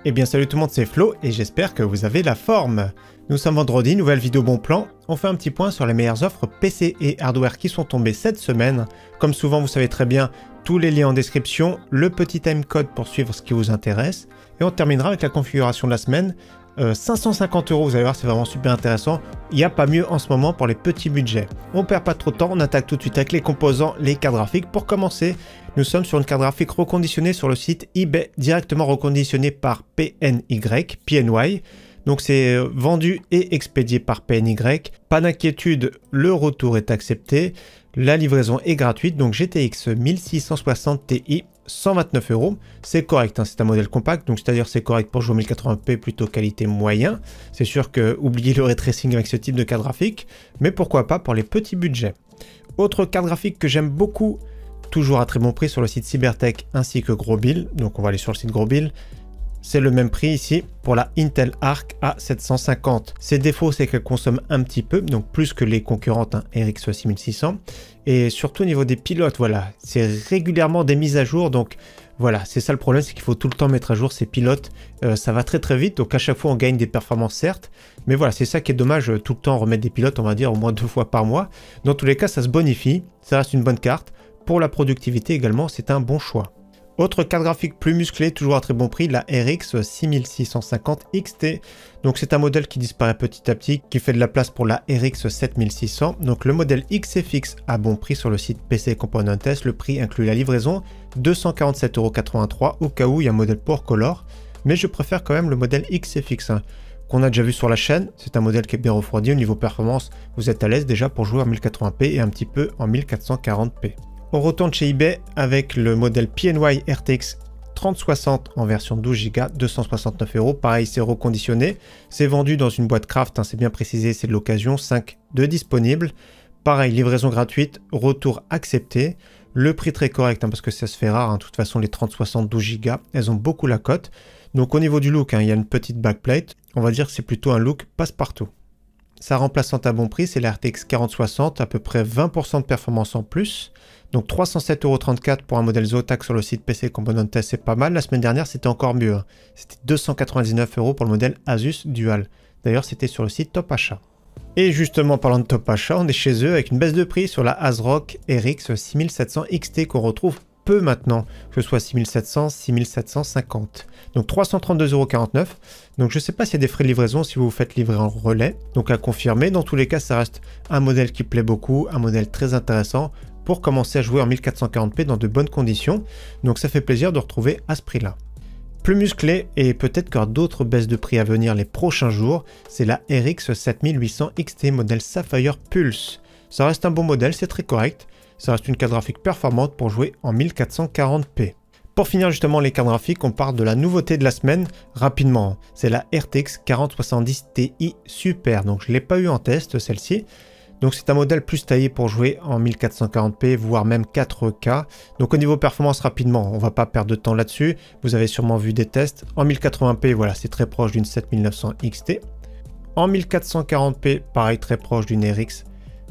Eh bien salut tout le monde, c'est Flo et j'espère que vous avez la forme. Nous sommes vendredi, nouvelle vidéo bon plan. On fait un petit point sur les meilleures offres PC et hardware qui sont tombées cette semaine. Comme souvent, vous savez très bien, tous les liens en description, le petit timecode pour suivre ce qui vous intéresse. Et on terminera avec la configuration de la semaine. 550 €, vous allez voir, c'est vraiment super intéressant. Il n'y a pas mieux en ce moment pour les petits budgets. On perd pas trop de temps, on attaque tout de suite avec les composants, les cartes graphiques. Pour commencer, nous sommes sur une carte graphique reconditionnée sur le site eBay, directement reconditionnée par PNY. Donc c'est vendu et expédié par PNY. Pas d'inquiétude, le retour est accepté. La livraison est gratuite, donc GTX 1660 Ti, 129 €. C'est correct, hein, c'est un modèle compact, donc c'est-à-dire c'est correct pour jouer en 1080p plutôt qualité moyen. C'est sûr que oubliez le ray tracing avec ce type de carte graphique, mais pourquoi pas pour les petits budgets. Autre carte graphique que j'aime beaucoup, toujours à très bon prix sur le site Cybertech ainsi que Grosbill, donc on va aller sur le site Grosbill. C'est le même prix ici pour la Intel Arc A750. Ses défauts, c'est qu'elle consomme un petit peu, donc plus que les concurrentes, hein, RX 6600. Et surtout au niveau des pilotes, voilà, c'est régulièrement des mises à jour. Donc voilà, c'est ça le problème, c'est qu'il faut tout le temps mettre à jour ces pilotes. Ça va très très vite, donc à chaque fois on gagne des performances certes. Mais voilà, c'est ça qui est dommage, tout le temps remettre des pilotes, on va dire au moins 2 fois par mois. Dans tous les cas, ça se bonifie, ça reste une bonne carte. Pour la productivité également, c'est un bon choix. Autre carte graphique plus musclée, toujours à très bon prix, la RX 6650 XT. Donc c'est un modèle qui disparaît petit à petit, qui fait de la place pour la RX 7600. Donc le modèle XFX à bon prix sur le site PC Component Test. Le prix inclut la livraison, 247,83 € au cas où il y a un modèle Power Color. Mais je préfère quand même le modèle XFX, hein, qu'on a déjà vu sur la chaîne. C'est un modèle qui est bien refroidi. Au niveau performance, vous êtes à l'aise déjà pour jouer en 1080p et un petit peu en 1440p. On retourne chez eBay avec le modèle PNY RTX 3060 en version 12 Go, 269 €. Pareil, c'est reconditionné. C'est vendu dans une boîte craft, hein, c'est bien précisé, c'est de l'occasion. 5 de disponibles. Pareil, livraison gratuite, retour accepté. Le prix très correct, hein, parce que ça se fait rare. Hein. De toute façon, les 3060 12 Go, elles ont beaucoup la cote. Donc au niveau du look, hein, il y a une petite backplate. On va dire que c'est plutôt un look passe-partout. Sa remplaçante à bon prix, c'est la RTX 4060, à peu près 20% de performance en plus. Donc 307,34 € pour un modèle Zotac sur le site PC Component Test, c'est pas mal. La semaine dernière, c'était encore mieux. Hein. C'était 299 € pour le modèle Asus Dual. D'ailleurs, c'était sur le site Top Achat. Et justement, parlant de Top Achat, on est chez eux avec une baisse de prix sur la ASRock RX 6700 XT qu'on retrouve peu maintenant, que ce soit 6700, 6750. Donc 332,49 €. Donc je ne sais pas s'il y a des frais de livraison si vous vous faites livrer en relais. Donc à confirmer. Dans tous les cas, ça reste un modèle qui plaît beaucoup, un modèle très intéressant pour commencer à jouer en 1440p dans de bonnes conditions. Donc ça fait plaisir de retrouver à ce prix-là. Plus musclé, et peut-être qu'il y aura d'autres baisses de prix à venir les prochains jours, c'est la RX 7800 XT modèle Sapphire Pulse. Ça reste un bon modèle, c'est très correct. Ça reste une carte graphique performante pour jouer en 1440p. Pour finir justement les cartes graphiques, on parle de la nouveauté de la semaine rapidement. C'est la RTX 4070 Ti Super. Donc je ne l'ai pas eu en test celle-ci. Donc c'est un modèle plus taillé pour jouer en 1440p, voire même 4K. Donc au niveau performance rapidement, on va pas perdre de temps là-dessus. Vous avez sûrement vu des tests. En 1080p, voilà, c'est très proche d'une 7900 XT. En 1440p, pareil, très proche d'une RX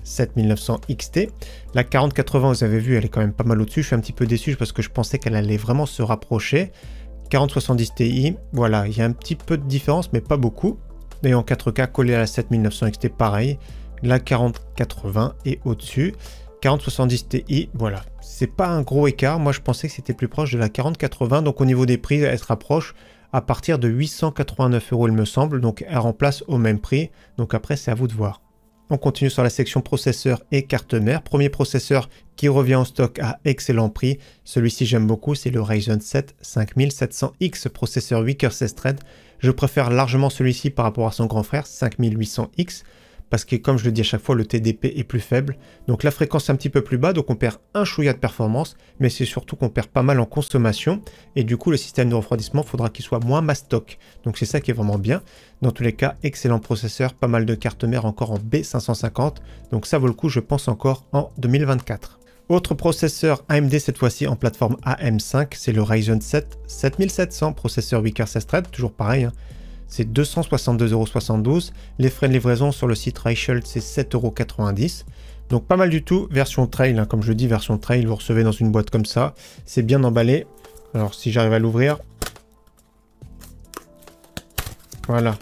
7900 XT. La 4080, vous avez vu, elle est quand même pas mal au-dessus. Je suis un petit peu déçu parce que je pensais qu'elle allait vraiment se rapprocher. 4070 Ti, voilà, il y a un petit peu de différence, mais pas beaucoup. Et en 4K, collé à la 7900 XT, pareil. La 4080 est au-dessus. 4070 Ti, voilà. C'est pas un gros écart. Moi, je pensais que c'était plus proche de la 4080. Donc, au niveau des prix, elle se rapproche à partir de 889 €, il me semble. Donc, elle remplace au même prix. Donc, après, c'est à vous de voir. On continue sur la section processeur et carte mère. Premier processeur qui revient en stock à excellent prix. Celui-ci, j'aime beaucoup. C'est le Ryzen 7 5700X, processeur 8 coeurs 16 threads. Je préfère largement celui-ci par rapport à son grand frère 5800X. Parce que comme je le dis à chaque fois, le TDP est plus faible. Donc la fréquence est un petit peu plus bas, donc on perd un chouïa de performance, mais c'est surtout qu'on perd pas mal en consommation. Et du coup, le système de refroidissement, il faudra qu'il soit moins mastoc. Donc c'est ça qui est vraiment bien. Dans tous les cas, excellent processeur, pas mal de cartes mères encore en B550. Donc ça vaut le coup, je pense, encore en 2024. Autre processeur AMD, cette fois-ci en plateforme AM5, c'est le Ryzen 7 7700, processeur 8 coeurs 16 threads, toujours pareil, hein. C'est 262,72 €. Les frais de livraison sur le site Reichelt, c'est 7,90 €. Donc pas mal du tout. Version trail, hein, comme je dis, version trail, vous recevez dans une boîte comme ça. C'est bien emballé. Alors si j'arrive à l'ouvrir, Voilà.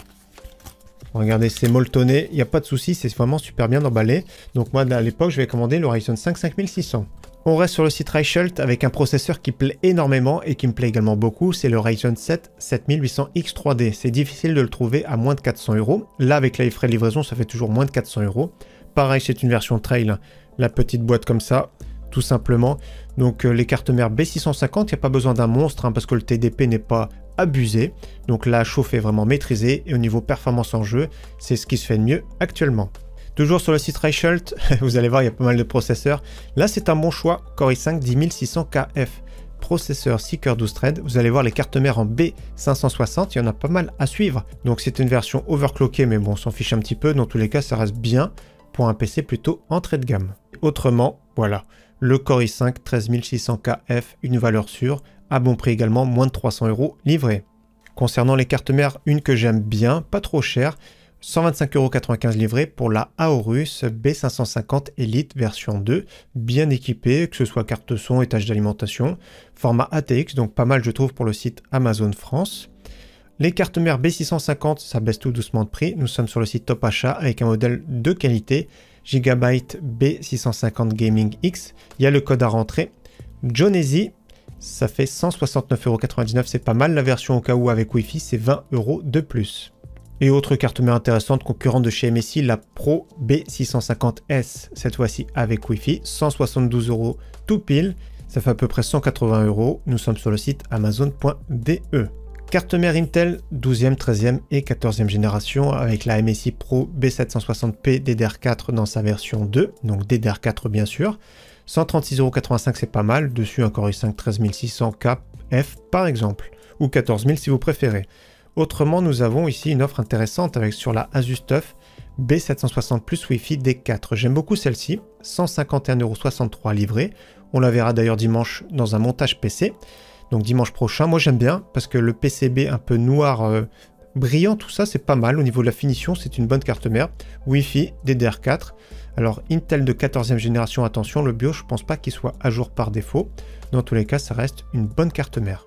Regardez, c'est molletonné, il n'y a pas de souci, c'est vraiment super bien emballé. Donc moi, à l'époque, je vais commander le Ryzen 5 5600. On reste sur le site Reichelt avec un processeur qui plaît énormément et qui me plaît également beaucoup, c'est le Ryzen 7 7800X 3D. C'est difficile de le trouver à moins de 400 €. Là, avec les frais de livraison, ça fait toujours moins de 400 €. Pareil, c'est une version trail, la petite boîte comme ça, tout simplement. Donc les cartes mères B650, il n'y a pas besoin d'un monstre parce que le TDP n'est pas abusé. Donc la chauffe est vraiment maîtrisée et au niveau performance en jeu, c'est ce qui se fait de mieux actuellement. Toujours sur le site Reichelt, vous allez voir, il y a pas mal de processeurs. Là, c'est un bon choix, Core i5 10600KF. Processeur 6 cœurs 12 threads. Vous allez voir les cartes mères en B560, il y en a pas mal à suivre. Donc c'est une version overclockée, mais bon, on s'en fiche un petit peu. Dans tous les cas, ça reste bien pour un PC plutôt entrée de gamme. Autrement, voilà, le Core i5 13600KF, une valeur sûre, à bon prix également, moins de 300 € livré. Concernant les cartes mères, une que j'aime bien, pas trop chère, 125,95 € livré pour la Aorus B550 Elite version 2, bien équipée, que ce soit carte son, étage d'alimentation, format ATX, donc pas mal je trouve pour le site Amazon France. Les cartes mères B650, ça baisse tout doucement de prix, nous sommes sur le site Top Achat avec un modèle de qualité, Gigabyte B650 Gaming X, il y a le code à rentrer, Jonesy, ça fait 169,99 €, c'est pas mal, la version au cas où avec Wi-Fi, c'est 20 € de plus. Et autre carte mère intéressante, concurrente de chez MSI, la Pro B650S, cette fois-ci avec Wi-Fi, 172 € tout pile, ça fait à peu près 180 €, nous sommes sur le site amazon.de. Carte mère Intel 12e, 13e et 14e génération avec la MSI Pro B760p DDR4 dans sa version 2, donc DDR4 bien sûr, 136,85 € c'est pas mal, dessus un Core i5 13600KF par exemple, ou 14000 si vous préférez. Autrement, nous avons ici une offre intéressante avec sur la Asus TUF B760 Plus Wi-Fi D4. J'aime beaucoup celle-ci, 151,63 € livré. On la verra d'ailleurs dimanche dans un montage PC. Donc dimanche prochain, moi j'aime bien parce que le PCB un peu noir, brillant, tout ça c'est pas mal. Au niveau de la finition, c'est une bonne carte mère. Wi-Fi DDR4. Alors Intel de 14e génération, attention, le BIOS, je pense pas qu'il soit à jour par défaut. Dans tous les cas, ça reste une bonne carte mère.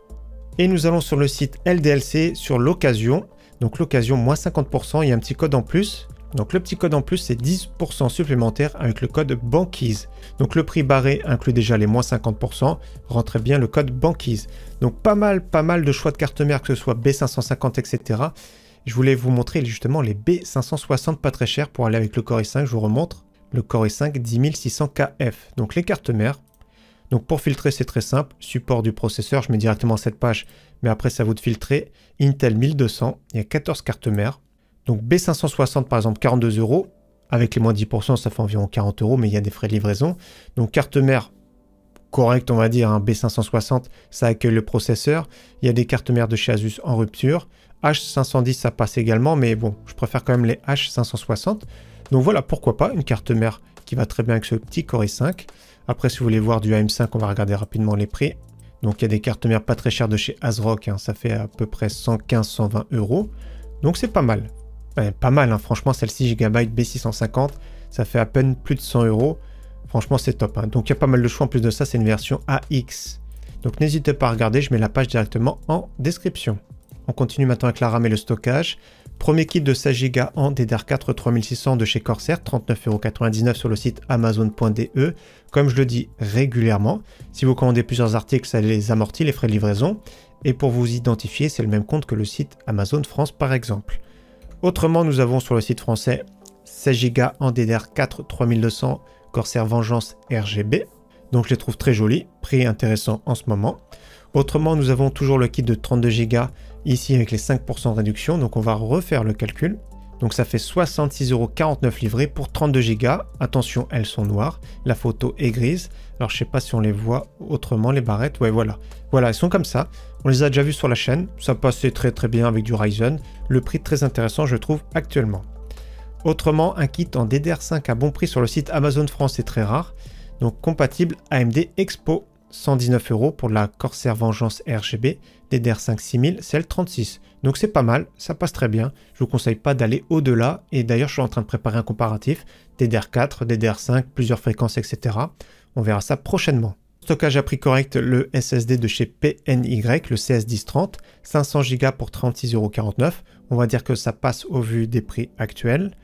Et nous allons sur le site LDLC sur l'occasion. Donc l'occasion, moins 50%, il y a un petit code en plus. Donc le petit code en plus, c'est 10% supplémentaire avec le code banquise. Donc le prix barré inclut déjà les moins 50%. Rentrez bien le code banquise. Donc pas mal de choix de cartes mères, que ce soit B550, etc. Je voulais vous montrer justement les B560 pas très chers pour aller avec le Core i5. Je vous remontre le Core i5 10600KF. Donc les cartes mères. Donc pour filtrer, c'est très simple. Support du processeur, je mets directement cette page, mais après, c'est à vous de filtrer. Intel 1200, il y a 14 cartes mères. Donc B560, par exemple, 42 €. Avec les moins 10%, ça fait environ 40 €, mais il y a des frais de livraison. Donc carte mère correcte, on va dire, hein, B560, ça accueille le processeur. Il y a des cartes mères de chez Asus en rupture. H510, ça passe également, mais bon, je préfère quand même les H560. Donc voilà, pourquoi pas, une carte mère qui va très bien avec ce petit Core i5. Après, si vous voulez voir du AM5, on va regarder rapidement les prix. Donc, il y a des cartes mères pas très chères de chez ASRock. Ça fait à peu près 115-120 €. Donc, c'est pas mal. Pas mal, hein. Franchement, celle-ci, Gigabyte B650, ça fait à peine plus de 100 €. Franchement, c'est top. Donc, il y a pas mal de choix. En plus de ça, c'est une version AX. Donc, n'hésitez pas à regarder. Je mets la page directement en description. On continue maintenant avec la RAM et le stockage. Premier kit de 16 Go en DDR4 3600 de chez Corsair, 39,99 € sur le site amazon.de. Comme je le dis régulièrement, si vous commandez plusieurs articles, ça les amortit les frais de livraison. Et pour vous identifier, c'est le même compte que le site Amazon France par exemple. Autrement, nous avons sur le site français 16 Go en DDR4 3200 Corsair Vengeance RGB. Donc je les trouve très jolis, prix intéressant en ce moment. Autrement, nous avons toujours le kit de 32 Go ici avec les 5% de réduction. Donc on va refaire le calcul. Donc ça fait 66,49 € livré pour 32 Go. Attention, elles sont noires. La photo est grise. Alors je sais pas si on les voit autrement, les barrettes. Ouais, voilà. Voilà, elles sont comme ça. On les a déjà vues sur la chaîne. Ça passait très bien avec du Ryzen. Le prix très intéressant, je trouve, actuellement. Autrement, un kit en DDR5 à bon prix sur le site Amazon France, c'est très rare. Donc compatible AMD Expo. 119 € pour la Corsair Vengeance RGB DDR5 6000 CL36. Donc c'est pas mal, ça passe très bien. Je vous conseille pas d'aller au-delà. Et d'ailleurs, je suis en train de préparer un comparatif DDR4, DDR5, plusieurs fréquences, etc. On verra ça prochainement. Stockage à prix correct, le SSD de chez PNY, le CS1030, 500 Go pour 36,49 €. On va dire que ça passe au vu des prix actuels.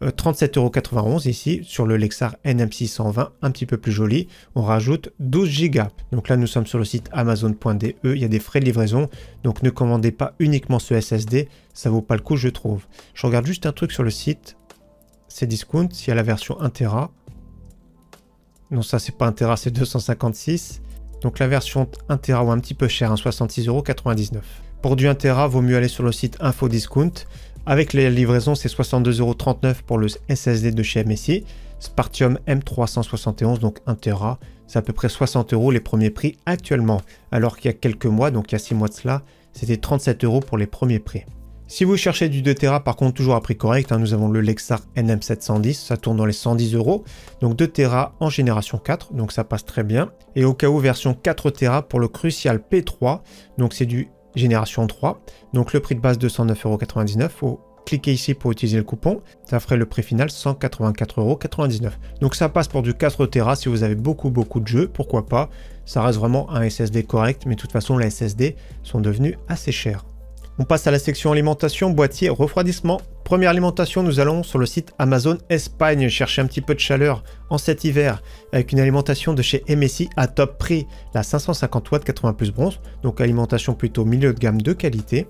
37,91 € ici sur le Lexar NM620, un petit peu plus joli. On rajoute 12 Go. Donc là, nous sommes sur le site amazon.de. Il y a des frais de livraison. Donc ne commandez pas uniquement ce SSD. Ça vaut pas le coup, je trouve. Je regarde juste un truc sur le site. C'est discount. Il y a la version 1 Tera. Non, ça, c'est pas 1 Tera, c'est 256. Donc la version 1 Tera, ou un petit peu cher, 66,99 €. Pour du 1 Tera, vaut mieux aller sur le site Infodiscount. Avec les livraisons, c'est 62,39 € pour le SSD de chez MSI. Spartium M371, donc 1 Tera, c'est à peu près 60 € les premiers prix actuellement. Alors qu'il y a quelques mois, donc il y a 6 mois de cela, c'était 37 € pour les premiers prix. Si vous cherchez du 2 Tera, par contre, toujours à prix correct, nous avons le Lexar NM710, ça tourne dans les 110 €. Donc 2 Tera en génération 4, donc ça passe très bien. Et au cas où, version 4 Tera pour le Crucial P3, donc c'est du génération 3, donc le prix de base 209,99 €. Faut cliquer ici pour utiliser le coupon, ça ferait le prix final 184,99 €. Donc ça passe pour du 4 Tera si vous avez beaucoup de jeux, pourquoi pas. Ça reste vraiment un SSD correct, mais de toute façon les SSD sont devenus assez chers. On passe à la section alimentation, boîtier, refroidissement. Première alimentation, nous allons sur le site Amazon Espagne chercher un petit peu de chaleur en cet hiver avec une alimentation de chez MSI à top prix, la 550 watts 80 plus bronze, donc alimentation plutôt milieu de gamme de qualité.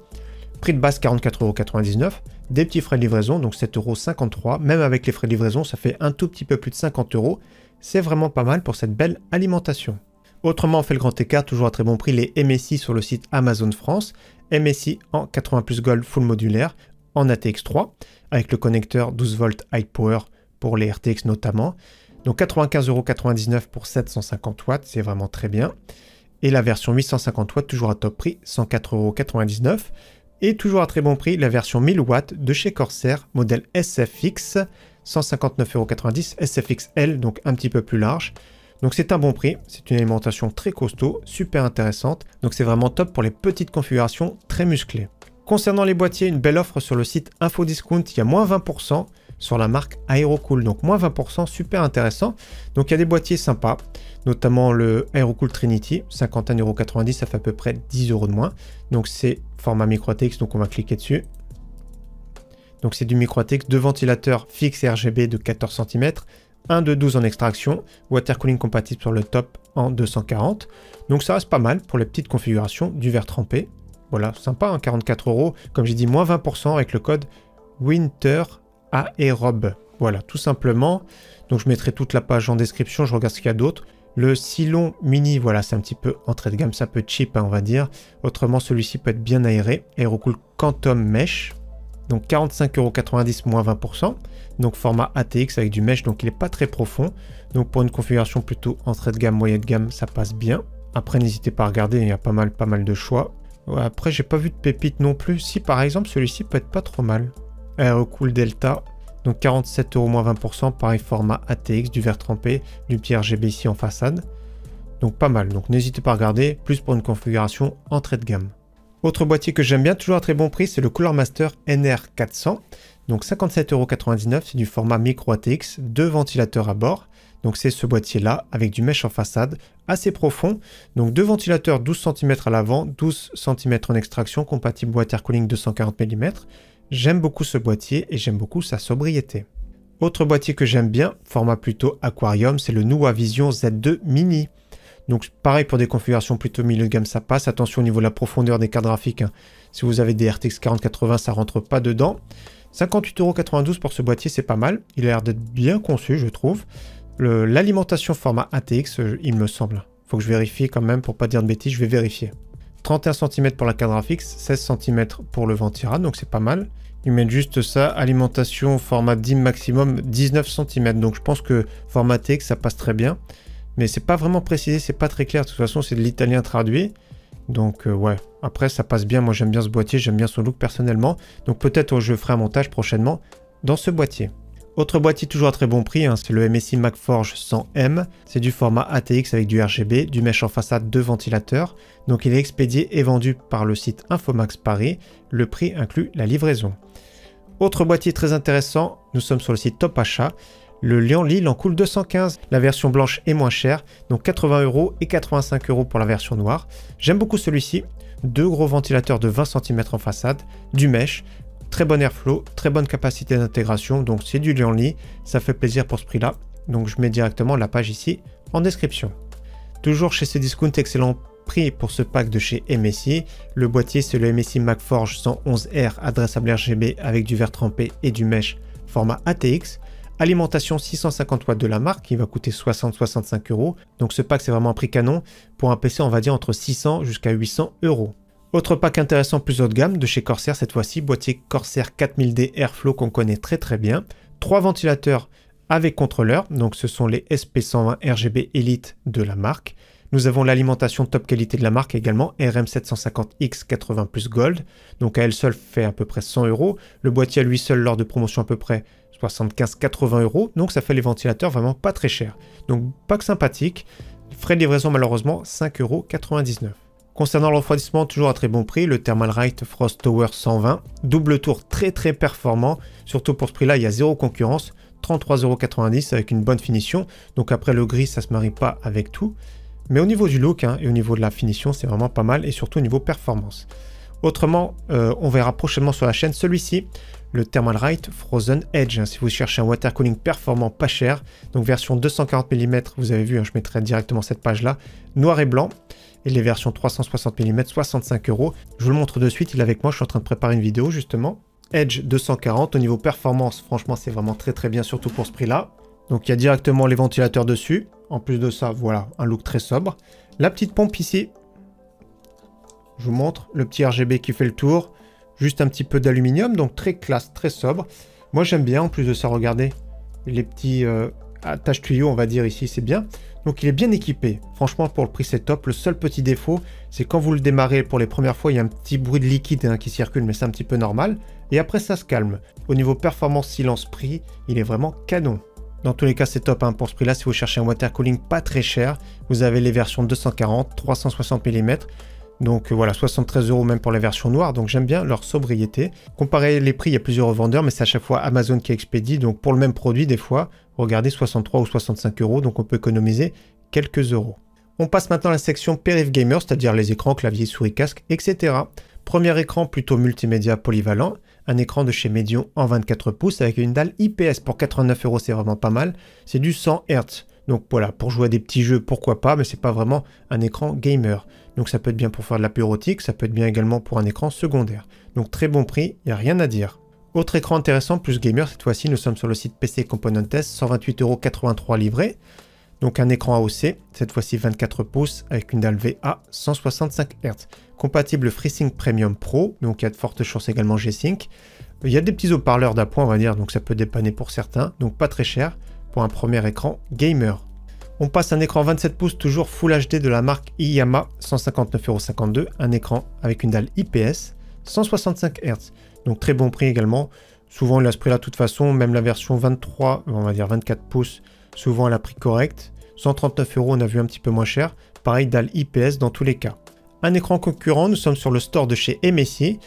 Prix de base 44,99 €, des petits frais de livraison, donc 7,53 €. Même avec les frais de livraison, ça fait un tout petit peu plus de 50 €. C'est vraiment pas mal pour cette belle alimentation. Autrement, on fait le grand écart, toujours à très bon prix, les MSI sur le site Amazon France. MSI en 80 plus Gold full modulaire en ATX 3 avec le connecteur 12 volts high power pour les RTX notamment. Donc 95,99 € pour 750 watts, c'est vraiment très bien. Et la version 850 watts toujours à top prix, 104,99 €. Et toujours à très bon prix, la version 1000 watts de chez Corsair, modèle SFX, 159,90 €, SFXL, donc un petit peu plus large. Donc c'est un bon prix, c'est une alimentation très costaud, super intéressante, donc c'est vraiment top pour les petites configurations très musclées. Concernant les boîtiers, une belle offre sur le site Infodiscount, il y a moins 20% sur la marque Aerocool, donc moins 20%, super intéressant. Donc il y a des boîtiers sympas, notamment le Aerocool Trinity, 51,90 €, ça fait à peu près 10 € de moins. Donc c'est format micro ATX, donc on va cliquer dessus. Donc c'est du micro ATX, 2 ventilateurs fixes RGB de 14 cm, un de 12 en extraction, water cooling compatible sur le top en 240. Donc ça reste pas mal pour les petites configurations du verre trempé. Voilà, sympa, 44 €, comme j'ai dit, moins 20% avec le code Winter Aerobe. Voilà, tout simplement. Donc je mettrai toute la page en description, je regarde ce qu'il y a d'autre. Le Silon Mini, voilà, c'est un petit peu entrée de gamme, c'est un peu cheap, on va dire. Autrement, celui-ci peut être bien aéré. Aerocool Quantum Mesh. Donc 45,90 € moins 20%. Donc format ATX avec du mesh, donc il n'est pas très profond. Donc pour une configuration plutôt entrée de gamme, moyenne de gamme, ça passe bien. Après, n'hésitez pas à regarder, il y a pas mal de choix. Ouais, après, j'ai pas vu de pépites non plus. Si par exemple, celui-ci peut être pas trop mal. Aerocool Delta. Donc 47 € moins 20%, pareil format ATX, du verre trempé, du petit RGB ici en façade. Donc pas mal, donc n'hésitez pas à regarder, plus pour une configuration entrée de gamme. Autre boîtier que j'aime bien, toujours à très bon prix, c'est le Cooler Master NR400. Donc 57,99 €, c'est du format micro ATX, 2 ventilateurs à bord. Donc c'est ce boîtier-là, avec du mesh en façade, assez profond. Donc 2 ventilateurs 12 cm à l'avant, 12 cm en extraction, compatible water cooling 240 mm. J'aime beaucoup ce boîtier et j'aime beaucoup sa sobriété. Autre boîtier que j'aime bien, format plutôt aquarium, c'est le Nua Vision Z2 Mini. Donc pareil pour des configurations plutôt milieu de gamme, ça passe. Attention au niveau de la profondeur des cartes graphiques. Si vous avez des RTX 4080, ça rentre pas dedans. 58,92 € pour ce boîtier, c'est pas mal. Il a l'air d'être bien conçu, je trouve. L'alimentation format ATX, il me semble. Faut que je vérifie quand même pour pas dire de bêtises, je vais vérifier. 31 cm pour la carte graphique, 16 cm pour le ventirad, donc c'est pas mal. Ils mettent juste ça, alimentation format DIMM maximum 19 cm, donc je pense que format ATX ça passe très bien. Mais c'est pas vraiment précisé, c'est pas très clair, de toute façon c'est de l'italien traduit. Donc ouais, après ça passe bien, moi j'aime bien ce boîtier, j'aime bien son look personnellement. Donc peut-être je ferai un montage prochainement dans ce boîtier. Autre boîtier toujours à très bon prix, c'est le MSI MacForge 100M. C'est du format ATX avec du RGB, du mesh en façade, 2 ventilateurs. Donc il est expédié et vendu par le site Infomax Paris. Le prix inclut la livraison. Autre boîtier très intéressant, nous sommes sur le site Top Achat. Le Lian Li il en coule 215. La version blanche est moins chère, donc 80 € et 85 € pour la version noire. J'aime beaucoup celui-ci. Deux gros ventilateurs de 20 cm en façade, du mesh, très bon airflow, très bonne capacité d'intégration, donc c'est du Lian Li, ça fait plaisir pour ce prix-là. Donc je mets directement la page ici en description. Toujours chez Cdiscount, excellent prix pour ce pack de chez MSI. Le boîtier c'est le MSI MagForge 111R adressable RGB avec du verre trempé et du mesh format ATX. Alimentation 650 watts de la marque qui va coûter 60-65 €. Donc ce pack c'est vraiment un prix canon. Pour un PC on va dire entre 600 jusqu'à 800 €. Autre pack intéressant plus haut de gamme de chez Corsair cette fois-ci, boîtier Corsair 4000D Airflow qu'on connaît très bien. 3 ventilateurs avec contrôleur, donc ce sont les SP120 RGB Elite de la marque. Nous avons l'alimentation top qualité de la marque également, RM750X 80 Plus Gold, donc à elle seule fait à peu près 100 €. Le boîtier à lui seul lors de promotion à peu près 75-80 €, donc ça fait les ventilateurs vraiment pas très chers. Donc pack sympathique, frais de livraison malheureusement 5,99 €. Concernant le refroidissement, toujours à très bon prix, le Thermalright Frost Tower 120, double tour très performant, surtout pour ce prix là il y a zéro concurrence, 33,90 € avec une bonne finition, donc après le gris ça se marie pas avec tout, mais au niveau du look et au niveau de la finition c'est vraiment pas mal et surtout au niveau performance. Autrement, on verra prochainement sur la chaîne celui-ci, le Thermalright Frozen Edge, si vous cherchez un water cooling performant pas cher, donc version 240 mm, vous avez vu, je mettrai directement cette page là, noir et blanc, et les versions 360 mm, 65 €. Je vous le montre de suite, il est avec moi, je suis en train de préparer une vidéo justement. Edge 240, au niveau performance, franchement c'est vraiment très bien, surtout pour ce prix là. Donc il y a directement les ventilateurs dessus, en plus de ça, voilà, un look très sobre. La petite pompe ici, je vous montre, le petit RGB qui fait le tour, juste un petit peu d'aluminium, donc très classe, très sobre. Moi j'aime bien, en plus de ça, regardez, les petits attaches tuyaux, on va dire ici, c'est bien. Donc il est bien équipé, franchement pour le prix c'est top. Le seul petit défaut, c'est quand vous le démarrez pour les premières fois, il y a un petit bruit de liquide qui circule, mais c'est un petit peu normal. Et après ça se calme. Au niveau performance, silence, prix, il est vraiment canon. Dans tous les cas, c'est top pour ce prix-là. Si vous cherchez un water cooling pas très cher, vous avez les versions 240, 360 mm. Donc voilà, 73 € même pour les versions noires. Donc j'aime bien leur sobriété. Comparez les prix, il y a plusieurs revendeurs, mais c'est à chaque fois Amazon qui expédie. Donc pour le même produit, des fois, regardez 63 ou 65 €. Donc on peut économiser quelques euros. On passe maintenant à la section Périph Gamer, c'est-à-dire les écrans, clavier, souris, casque, etc. Premier écran plutôt multimédia polyvalent. Un écran de chez Medion en 24 pouces avec une dalle IPS pour 89 €, c'est vraiment pas mal. C'est du 100 Hz. Donc voilà, pour jouer à des petits jeux, pourquoi pas, mais c'est pas vraiment un écran gamer. Donc ça peut être bien pour faire de la bureautique, ça peut être bien également pour un écran secondaire. Donc très bon prix, il n'y a rien à dire. Autre écran intéressant, plus gamer, cette fois-ci, nous sommes sur le site PC Componentes, 128,83 € livré. Donc un écran AOC, cette fois-ci 24 pouces avec une dalle VA 165 Hz. Compatible FreeSync Premium Pro, donc il y a de fortes chances également G-Sync. Il y a des petits haut-parleurs d'appoint, on va dire, donc ça peut dépanner pour certains, donc pas très cher pour un premier écran gamer. On passe à un écran 27 pouces, toujours Full HD de la marque Iyama, 159,52 €, un écran avec une dalle IPS, 165 Hz. Donc très bon prix également. Souvent il a ce prix là de toute façon, même la version 23, on va dire 24 pouces, souvent elle a prix correct. 139 €, on a vu un petit peu moins cher. Pareil, dalle IPS dans tous les cas. Un écran concurrent, nous sommes sur le store de chez MSI.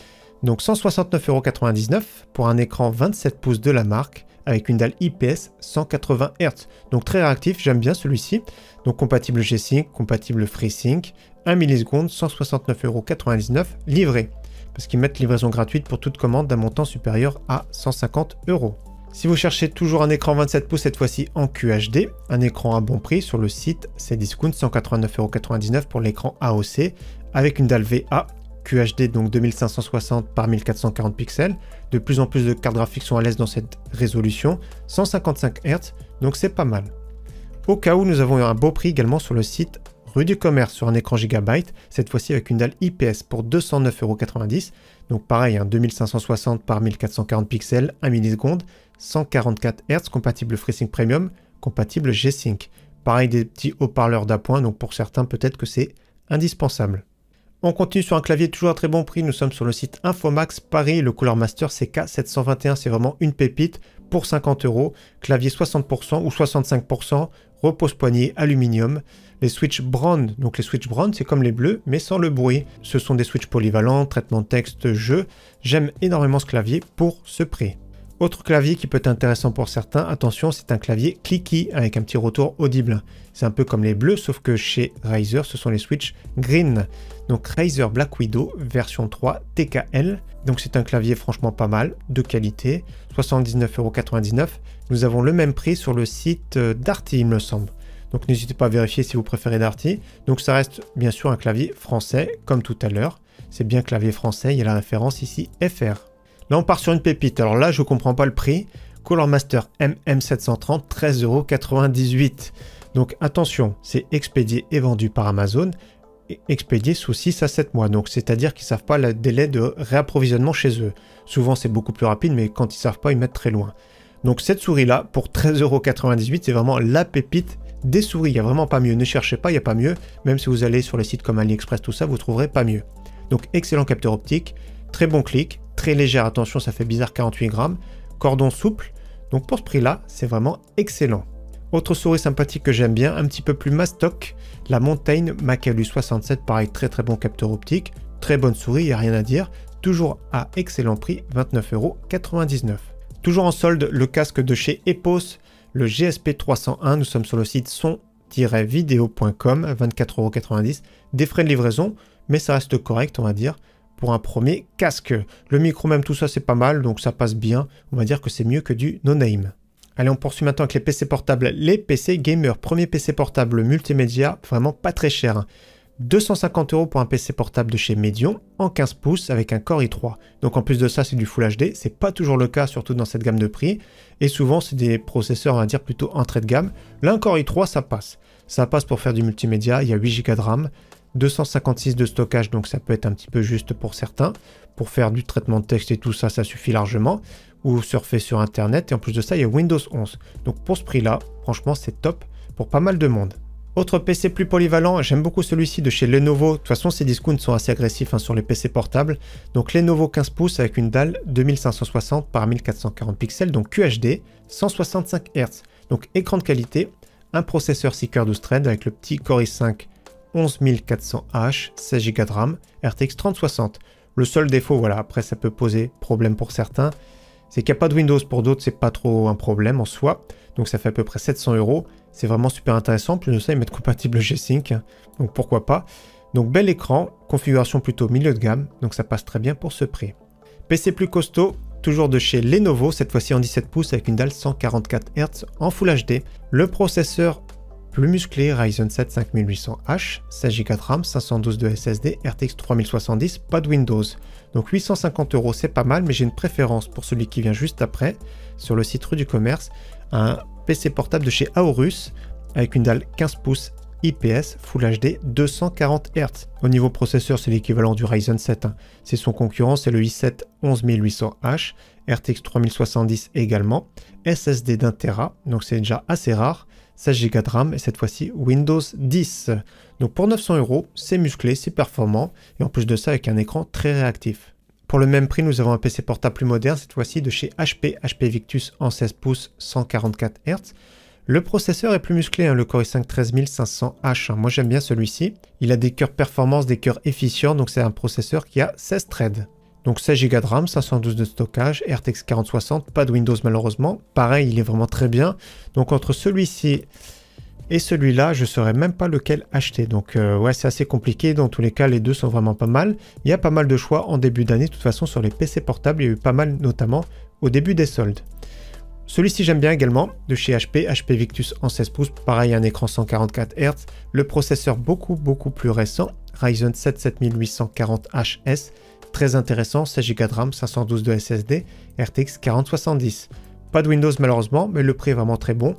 Donc 169,99 € pour un écran 27 pouces de la marque avec une dalle IPS 180 Hz. Donc très réactif, j'aime bien celui-ci. Donc compatible G-Sync, compatible FreeSync, 1 milliseconde, 169,99 € livré. Parce qu'ils mettent livraison gratuite pour toute commande d'un montant supérieur à 150 €. Si vous cherchez toujours un écran 27 pouces, cette fois-ci en QHD, un écran à bon prix sur le site Cdiscount, 189,99 € pour l'écran AOC, avec une dalle VA, QHD donc 2560 par 1440 pixels. De plus en plus de cartes graphiques sont à l'aise dans cette résolution, 155 Hz, donc c'est pas mal. Au cas où, nous avons un beau prix également sur le site Rue du Commerce sur un écran Gigabyte, cette fois-ci avec une dalle IPS pour 209,90 €. Donc pareil, 2560 par 1440 pixels, 1 milliseconde, 144 Hz, compatible FreeSync Premium, compatible G-Sync. Pareil, des petits haut-parleurs d'appoint, donc pour certains peut-être que c'est indispensable. On continue sur un clavier toujours à très bon prix, nous sommes sur le site Infomax Paris, le Cooler Master CK721, c'est vraiment une pépite pour 50 €, clavier 60% ou 65%, repose-poignet, aluminium. Les switches brown, donc les switches brown c'est comme les bleus mais sans le bruit. Ce sont des switches polyvalents, traitement de texte, jeu. J'aime énormément ce clavier pour ce prix. Autre clavier qui peut être intéressant pour certains, attention, c'est un clavier clicky avec un petit retour audible. C'est un peu comme les bleus, sauf que chez Razer, ce sont les switches green. Donc Razer Black Widow version 3 TKL. Donc c'est un clavier franchement pas mal, de qualité, 79,99 €. Nous avons le même prix sur le site Darty, il me semble. Donc n'hésitez pas à vérifier si vous préférez Darty. Donc ça reste bien sûr un clavier français, comme tout à l'heure. C'est bien clavier français, il y a la référence ici FR. Là, on part sur une pépite. Alors là, je ne comprends pas le prix. Cooler Master MM730, 13,98 €. Donc attention, c'est expédié et vendu par Amazon, et expédié sous 6 à 7 mois. Donc c'est-à-dire qu'ils ne savent pas le délai de réapprovisionnement chez eux. Souvent, c'est beaucoup plus rapide, mais quand ils ne savent pas, ils mettent très loin. Donc cette souris-là, pour 13,98 €, c'est vraiment la pépite des souris. Il n'y a vraiment pas mieux. Ne cherchez pas, il n'y a pas mieux. Même si vous allez sur les sites comme AliExpress, tout ça, vous ne trouverez pas mieux. Donc excellent capteur optique, très bon clic. Très légère, attention, ça fait bizarre, 48 grammes. Cordon souple. Donc pour ce prix-là, c'est vraiment excellent. Autre souris sympathique que j'aime bien, un petit peu plus mastoc, la Mountain Macalus 67. Pareil, très très bon capteur optique. Très bonne souris, il n'y a rien à dire. Toujours à excellent prix, 29,99 €. Toujours en solde, le casque de chez Epos, le GSP 301. Nous sommes sur le site son-video.com, 24,90 €. Des frais de livraison, mais ça reste correct, on va dire. Pour un premier casque. Le micro même, tout ça, c'est pas mal, donc ça passe bien. On va dire que c'est mieux que du no-name. Allez, on poursuit maintenant avec les PC portables. Les PC gamer. Premier PC portable multimédia, vraiment pas très cher. 250 € pour un PC portable de chez Medion, en 15 pouces avec un Core i3. Donc en plus de ça, c'est du Full HD. C'est pas toujours le cas, surtout dans cette gamme de prix. Et souvent, c'est des processeurs, on va dire, plutôt entrée de gamme. Là, un Core i3, ça passe. Ça passe pour faire du multimédia. Il y a 8 Go de RAM. 256 de stockage, donc ça peut être un petit peu juste pour certains. Pour faire du traitement de texte et tout ça, ça suffit largement. Ou surfer sur Internet. Et en plus de ça, il y a Windows 11. Donc pour ce prix-là, franchement, c'est top pour pas mal de monde. Autre PC plus polyvalent, j'aime beaucoup celui-ci de chez Lenovo. De toute façon, ces discounts sont assez agressifs sur les PC portables. Donc Lenovo 15 pouces avec une dalle 2560 par 1440 pixels, donc QHD, 165 Hz. Donc écran de qualité, un processeur 6 coeurs 12 threads avec le petit Core i5 11400H, 16 Go de RAM, RTX 3060. Le seul défaut, voilà, après ça peut poser problème pour certains, c'est qu'il n'y a pas de Windows. Pour d'autres, c'est pas trop un problème en soi. Donc ça fait à peu près 700 €. C'est vraiment super intéressant. Plus de ça, ils mettent compatible G-Sync. Donc pourquoi pas. Donc bel écran, configuration plutôt milieu de gamme. Donc ça passe très bien pour ce prix. PC plus costaud, toujours de chez Lenovo, cette fois-ci en 17 pouces avec une dalle 144 Hz en Full HD. Le processeur plus musclé, Ryzen 7 5800H, 16 Go de RAM, 512 de SSD, RTX 3070, pas de Windows. Donc 850 €, c'est pas mal, mais j'ai une préférence pour celui qui vient juste après, sur le site Rue du Commerce, un PC portable de chez Aorus, avec une dalle 15 pouces IPS Full HD 240 Hz. Au niveau processeur, c'est l'équivalent du Ryzen 7. C'est son concurrent, c'est le i7 11800H, RTX 3070 également, SSD d'1 Tera, donc c'est déjà assez rare. 16 Go de RAM et cette fois-ci Windows 10. Donc pour 900 €, c'est musclé, c'est performant et en plus de ça avec un écran très réactif. Pour le même prix, nous avons un PC portable plus moderne, cette fois-ci de chez HP Victus en 16 pouces 144 Hz. Le processeur est plus musclé, le Core i5 13500H. Moi j'aime bien celui-ci. Il a des cœurs performance, des cœurs efficients, donc c'est un processeur qui a 16 threads. Donc 16 Go de RAM, 512 de stockage, RTX 4060, pas de Windows malheureusement. Pareil, il est vraiment très bien. Donc entre celui-ci et celui-là, je ne saurais même pas lequel acheter. Donc ouais, c'est assez compliqué. Dans tous les cas, les deux sont vraiment pas mal. Il y a pas mal de choix en début d'année. De toute façon, sur les PC portables, il y a eu pas mal, notamment au début des soldes. Celui-ci, j'aime bien également, de chez HP Victus en 16 pouces. Pareil, un écran 144 Hz. Le processeur beaucoup plus récent, Ryzen 7 7840HS. Très intéressant, 16 Go de RAM, 512 de SSD, RTX 4070. Pas de Windows malheureusement, mais le prix est vraiment très bon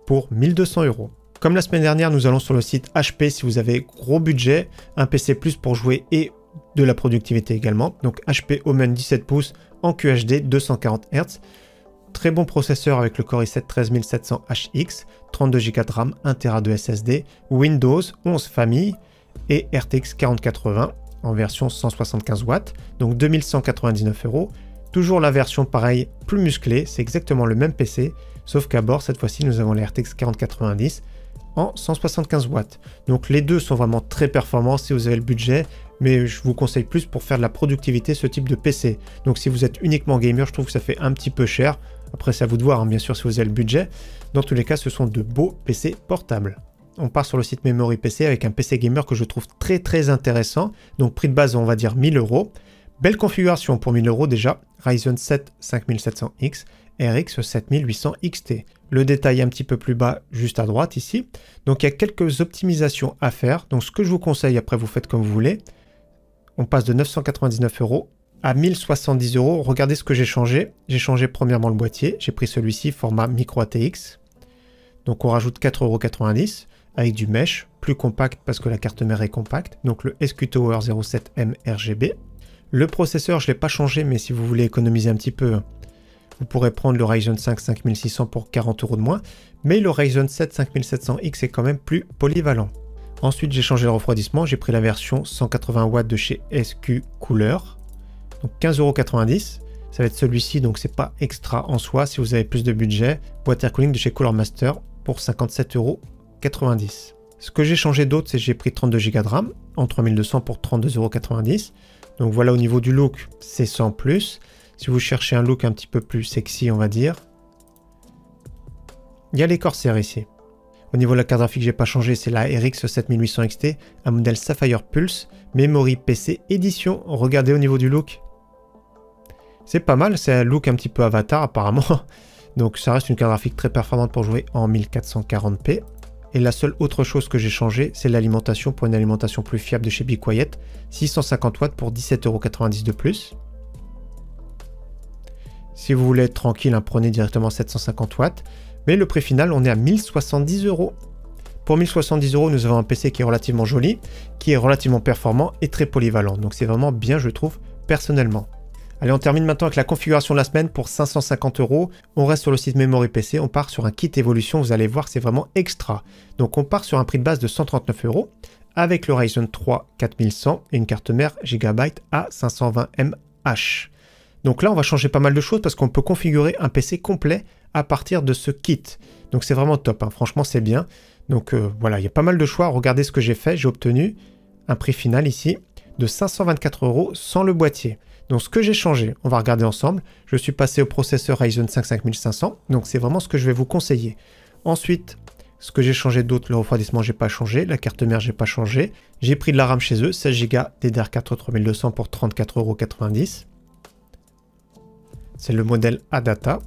pour 1200 €. Comme la semaine dernière, nous allons sur le site HP si vous avez gros budget, un PC plus pour jouer et de la productivité également. Donc HP Omen 17 pouces en QHD 240 Hz. Très bon processeur avec le Core i7 13700HX, 32 Go de RAM, 1 Tera de SSD, Windows 11 famille et RTX 4080. En version 175 watts, donc 2199 €. Toujours la version pareil, plus musclée, c'est exactement le même PC, sauf qu'à bord, cette fois-ci, nous avons les RTX 4090 en 175 watts. Donc les deux sont vraiment très performants si vous avez le budget, mais je vous conseille plus pour faire de la productivité ce type de PC. Donc si vous êtes uniquement gamer, je trouve que ça fait un petit peu cher. Après c'est à vous de voir, hein, bien sûr, si vous avez le budget. Dans tous les cas, ce sont de beaux PC portables. On part sur le site Memory PC avec un PC gamer que je trouve très intéressant. Donc prix de base, on va dire 1000 €. Belle configuration pour 1000 € déjà. Ryzen 7 5700X, RX 7800 XT. Le détail un petit peu plus bas, juste à droite ici. Donc il y a quelques optimisations à faire. Donc ce que je vous conseille, après vous faites comme vous voulez. On passe de 999 € à 1070 €. Regardez ce que j'ai changé. J'ai changé premièrement le boîtier. J'ai pris celui-ci, format micro ATX. Donc on rajoute 4,90 € avec du mesh, plus compact parce que la carte mère est compacte. Donc le SQ-Tower 07M RGB. Le processeur, je ne l'ai pas changé, mais si vous voulez économiser un petit peu, vous pourrez prendre le Ryzen 5 5600 pour 40 € de moins. Mais le Ryzen 7 5700X est quand même plus polyvalent. Ensuite, j'ai changé le refroidissement. J'ai pris la version 180 watts de chez SQ Cooler. Donc 15,90 €. Ça va être celui-ci, donc c'est pas extra en soi si vous avez plus de budget. Boîte Air Cooling de chez Cooler Master pour 57,90 €. Ce que j'ai changé d'autre, c'est que j'ai pris 32 Go de RAM en 3200 pour 32,90 €. Donc voilà, au niveau du look, c'est sans plus. Si vous cherchez un look un petit peu plus sexy, on va dire, il y a les Corsair ici. Au niveau de la carte graphique, j'ai pas changé, c'est la RX 7800 XT, un modèle Sapphire Pulse, Memory PC Edition. Regardez au niveau du look. C'est pas mal, c'est un look un petit peu avatar apparemment. Donc ça reste une carte graphique très performante pour jouer en 1440p. Et la seule autre chose que j'ai changé, c'est l'alimentation pour une alimentation plus fiable de chez Be Quiet. 650 watts pour 17,90 € de plus. Si vous voulez être tranquille, hein, prenez directement 750 watts. Mais le prix final, on est à 1070 €. Pour 1070 €, nous avons un PC qui est relativement joli, qui est relativement performant et très polyvalent. Donc c'est vraiment bien, je trouve, personnellement. Allez, on termine maintenant avec la configuration de la semaine pour 550 €. On reste sur le site Memory PC, on part sur un kit évolution, vous allez voir, c'est vraiment extra. Donc on part sur un prix de base de 139 € avec le Ryzen 3 4100 et une carte mère Gigabyte A520MH. Donc là, on va changer pas mal de choses parce qu'on peut configurer un PC complet à partir de ce kit. Donc c'est vraiment top, hein. Franchement c'est bien. Donc voilà, il y a pas mal de choix. Regardez ce que j'ai fait, j'ai obtenu un prix final ici de 524 € sans le boîtier. Donc ce que j'ai changé, on va regarder ensemble. Je suis passé au processeur Ryzen 5 5500, donc c'est vraiment ce que je vais vous conseiller. Ensuite, ce que j'ai changé d'autre, le refroidissement, j'ai pas changé, la carte mère, j'ai pas changé. J'ai pris de la RAM chez eux, 16 Go DDR4 3200 pour 34,90 €. C'est le modèle Adata.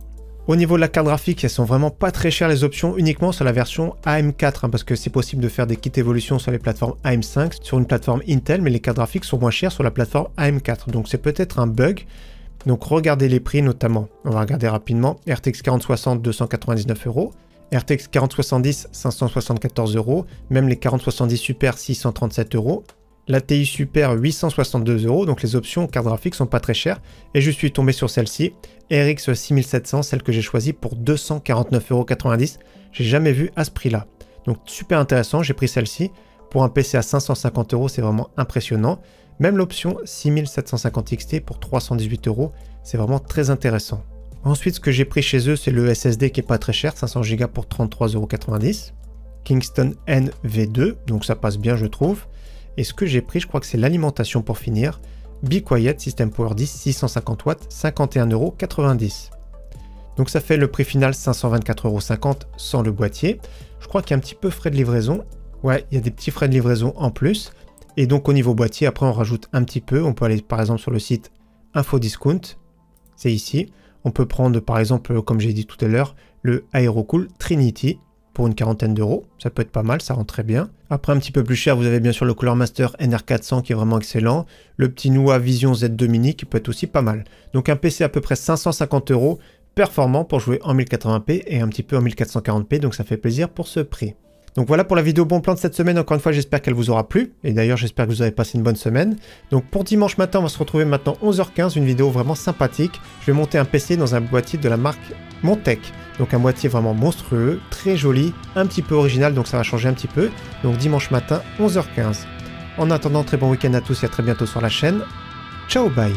Au niveau de la carte graphique, elles sont vraiment pas très chères les options, uniquement sur la version AM4, hein, parce que c'est possible de faire des kits évolution sur les plateformes AM5, sur une plateforme Intel, mais les cartes graphiques sont moins chères sur la plateforme AM4. Donc c'est peut-être un bug. Donc regardez les prix notamment. On va regarder rapidement. RTX 4060, 299 €. RTX 4070, 574 €. Même les 4070 Super, 637 €. La TI Super 862 €, donc les options carte graphique sont pas très chères. Et je suis tombé sur celle-ci, RX 6700, celle que j'ai choisie pour 249,90 €. J'ai jamais vu à ce prix-là. Donc super intéressant, j'ai pris celle-ci. Pour un PC à 550 €, c'est vraiment impressionnant. Même l'option 6750 XT pour 318 €, c'est vraiment très intéressant. Ensuite, ce que j'ai pris chez eux, c'est le SSD qui est pas très cher, 500 Go pour 33,90 €. Kingston NV2, donc ça passe bien je trouve. Et ce que j'ai pris, je crois que c'est l'alimentation pour finir. Be Quiet System Power 10 650 watts, 51,90 €. Donc ça fait le prix final 524,50 € sans le boîtier. Je crois qu'il y a un petit peu frais de livraison. Ouais, il y a des petits frais de livraison en plus. Et donc au niveau boîtier, après on rajoute un petit peu. On peut aller par exemple sur le site Infodiscount. C'est ici. On peut prendre par exemple, comme j'ai dit tout à l'heure, le Aerocool Trinity pour une quarantaine d'euros. Ça peut être pas mal, ça rentre très bien. Après, un petit peu plus cher, vous avez bien sûr le Cooler Master NR400 qui est vraiment excellent. Le petit Nua Vision Z2 Mini qui peut être aussi pas mal. Donc un PC à peu près 550 €, performant pour jouer en 1080p et un petit peu en 1440p. Donc ça fait plaisir pour ce prix. Donc voilà pour la vidéo bon plan de cette semaine. Encore une fois, j'espère qu'elle vous aura plu. Et d'ailleurs, j'espère que vous avez passé une bonne semaine. Donc pour dimanche matin, on va se retrouver maintenant 11h15. Une vidéo vraiment sympathique. Je vais monter un PC dans un boîtier de la marque Montech. Donc un boîtier vraiment monstrueux, très joli, un petit peu original. Donc ça va changer un petit peu. Donc dimanche matin, 11h15. En attendant, très bon week-end à tous et à très bientôt sur la chaîne. Ciao, bye!